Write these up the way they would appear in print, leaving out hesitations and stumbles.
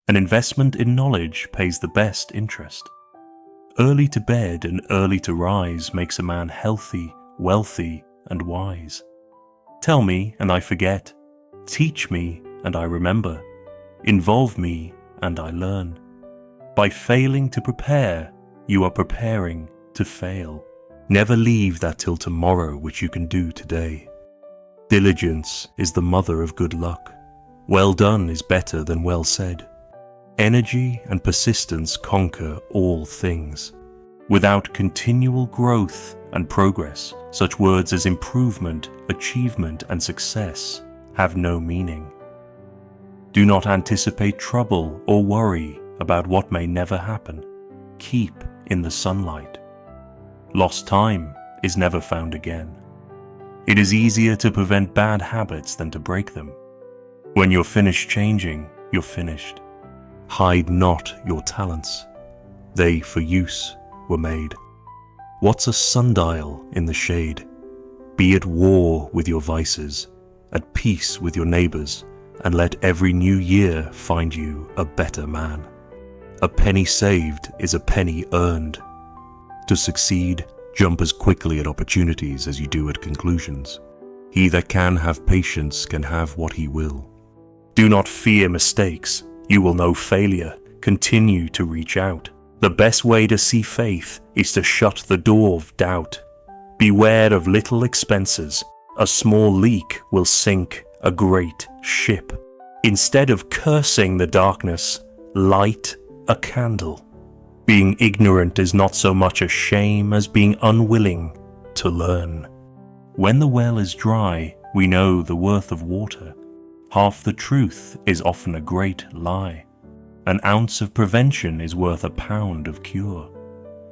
An investment in knowledge pays the best interest. Early to bed and early to rise makes a man healthy, wealthy, and wise. Tell me, and I forget. Teach me, and I remember. Involve me, and I learn. By failing to prepare, you are preparing to fail. Never leave that till tomorrow which you can do today. Diligence is the mother of good luck. Well done is better than well said. Energy and persistence conquer all things. Without continual growth and progress, such words as improvement, achievement, and success have no meaning. Do not anticipate trouble or worry about what may never happen. Keep in the sunlight. Lost time is never found again. It is easier to prevent bad habits than to break them. When you're finished changing, you're finished. Hide not your talents. They for use were made. What's a sundial in the shade? Be at war with your vices, at peace with your neighbors, and let every new year find you a better man. A penny saved is a penny earned. To succeed, jump as quickly at opportunities as you do at conclusions. He that can have patience can have what he will. Do not fear mistakes. You will know failure. Continue to reach out. The best way to see faith is to shut the door of doubt. Beware of little expenses. A small leak will sink a great ship. Instead of cursing the darkness, light a candle. Being ignorant is not so much a shame as being unwilling to learn. When the well is dry, we know the worth of water. Half the truth is often a great lie. An ounce of prevention is worth a pound of cure.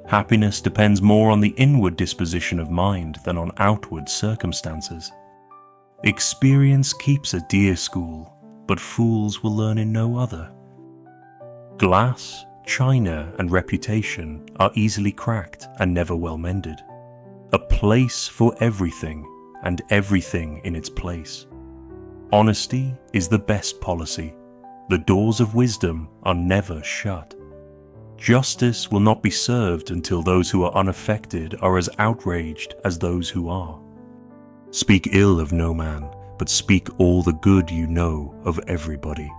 Happiness depends more on the inward disposition of mind than on outward circumstances. Experience keeps a dear school, but fools will learn in no other. Glass, china, and reputation are easily cracked and never well mended. A place for everything, and everything in its place. Honesty is the best policy. The doors of wisdom are never shut. Justice will not be served until those who are unaffected are as outraged as those who are. Speak ill of no man, but speak all the good you know of everybody.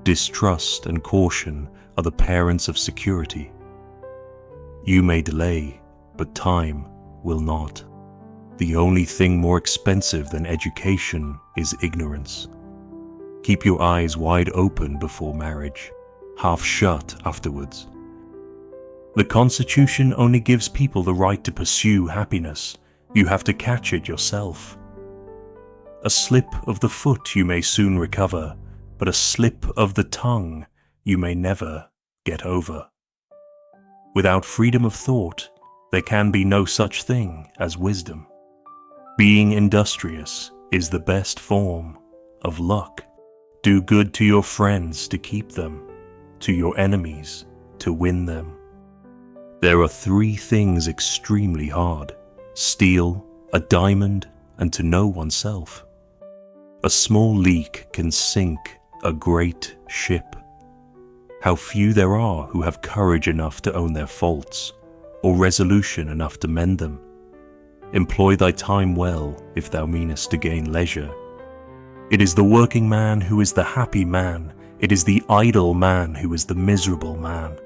Distrust and caution are the parents of security. You may delay, but time will not. The only thing more expensive than education is ignorance. Keep your eyes wide open before marriage, half shut afterwards. The Constitution only gives people the right to pursue happiness. You have to catch it yourself. A slip of the foot you may soon recover, but a slip of the tongue you may never get over. Without freedom of thought, there can be no such thing as wisdom. Being industrious is the best form of luck. Do good to your friends to keep them, to your enemies to win them. There are 3 things extremely hard: steal, a diamond, and to know oneself. A small leak can sink a great ship. How few there are who have courage enough to own their faults, or resolution enough to mend them. Employ thy time well, if thou meanest to gain leisure. It is the working man who is the happy man. It is the idle man who is the miserable man.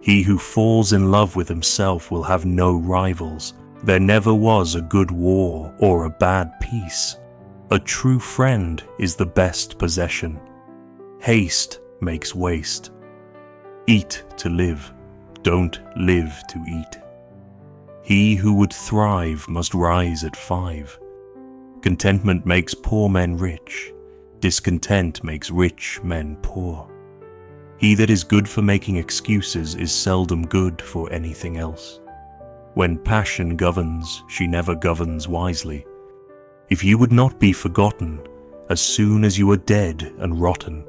He who falls in love with himself will have no rivals. There never was a good war or a bad peace. A true friend is the best possession. Haste makes waste. Eat to live. Don't live to eat. He who would thrive must rise at 5. Contentment makes poor men rich. Discontent makes rich men poor. He that is good for making excuses is seldom good for anything else. When passion governs, she never governs wisely. If you would not be forgotten, as soon as you are dead and rotten,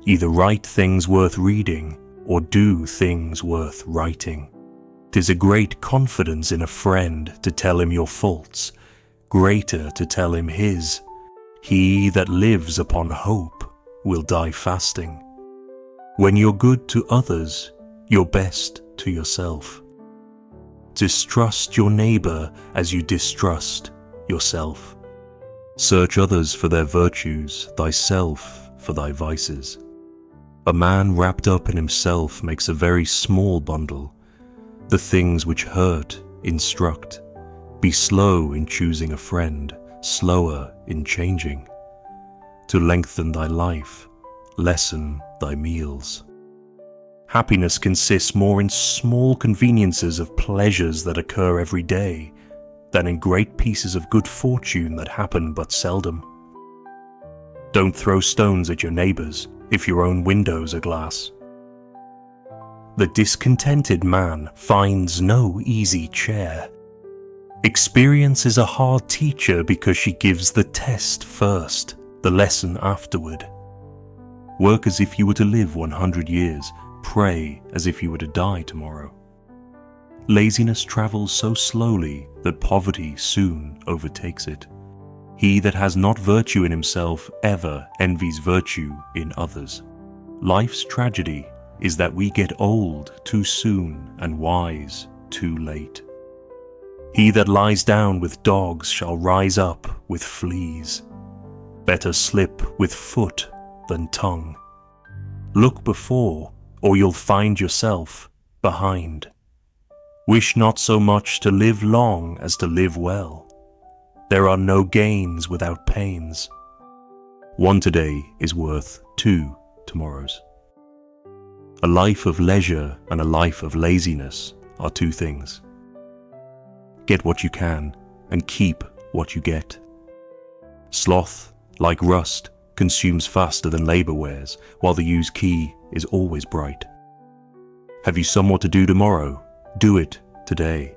either write things worth reading or do things worth writing. 'Tis a great confidence in a friend to tell him your faults, greater to tell him his. He that lives upon hope will die fasting. When you're good to others, you're best to yourself. Distrust your neighbor as you distrust yourself. Search others for their virtues, thyself for thy vices. A man wrapped up in himself makes a very small bundle. The things which hurt instruct. Be slow in choosing a friend, slower in changing. To lengthen thy life, lessen thy meals. Happiness consists more in small conveniences of pleasures that occur every day than in great pieces of good fortune that happen but seldom. Don't throw stones at your neighbors if your own windows are glass. The discontented man finds no easy chair. Experience is a hard teacher because she gives the test first, the lesson afterward. Work as if you were to live 100 years. Pray as if you were to die tomorrow. Laziness travels so slowly that poverty soon overtakes it. He that has not virtue in himself ever envies virtue in others. Life's tragedy is that we get old too soon and wise too late. He that lies down with dogs shall rise up with fleas. Better slip with foot than tongue. Look before, or you'll find yourself behind. Wish not so much to live long as to live well. There are no gains without pains. One today is worth 2 tomorrows. A life of leisure and a life of laziness are 2 things. Get what you can and keep what you get. Sloth, like rust, consumes faster than labor wears, while the used key is always bright. Have you somewhat to do tomorrow? Do it today.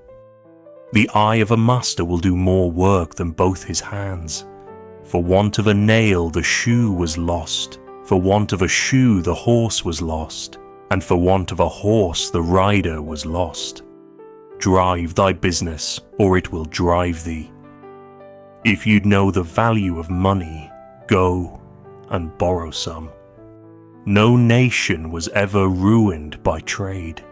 The eye of a master will do more work than both his hands. For want of a nail the shoe was lost, for want of a shoe the horse was lost, and for want of a horse the rider was lost. Drive thy business, or it will drive thee. If you'd know the value of money, go and borrow some. No nation was ever ruined by trade.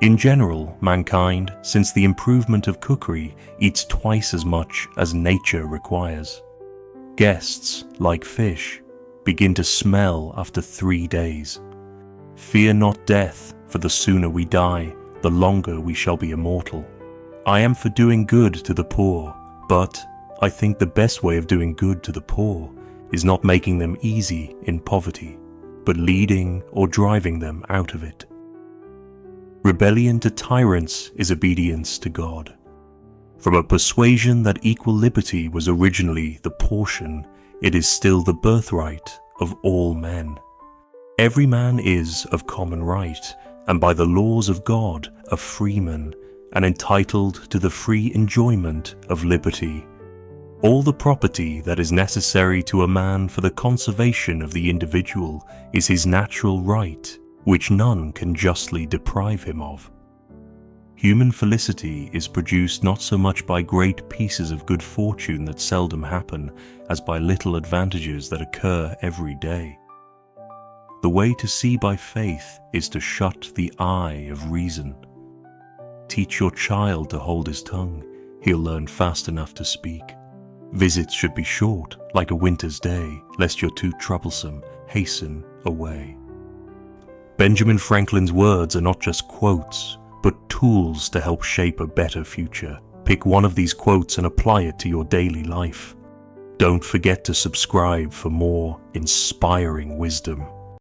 In general, mankind, since the improvement of cookery, eats twice as much as nature requires. Guests, like fish, begin to smell after 3 days. Fear not death, for the sooner we die, the longer we shall be immortal. I am for doing good to the poor, but I think the best way of doing good to the poor is not making them easy in poverty, but leading or driving them out of it. Rebellion to tyrants is obedience to God. From a persuasion that equal liberty was originally the portion, it is still the birthright of all men. Every man is of common right, and by the laws of God a freeman, and entitled to the free enjoyment of liberty. All the property that is necessary to a man for the conservation of the individual is his natural right, which none can justly deprive him of. Human felicity is produced not so much by great pieces of good fortune that seldom happen, as by little advantages that occur every day. The way to see by faith is to shut the eye of reason. Teach your child to hold his tongue, he'll learn fast enough to speak. Visits should be short, like a winter's day, lest you're too troublesome, hasten away. Benjamin Franklin's words are not just quotes, but tools to help shape a better future. Pick one of these quotes and apply it to your daily life. Don't forget to subscribe for more inspiring wisdom.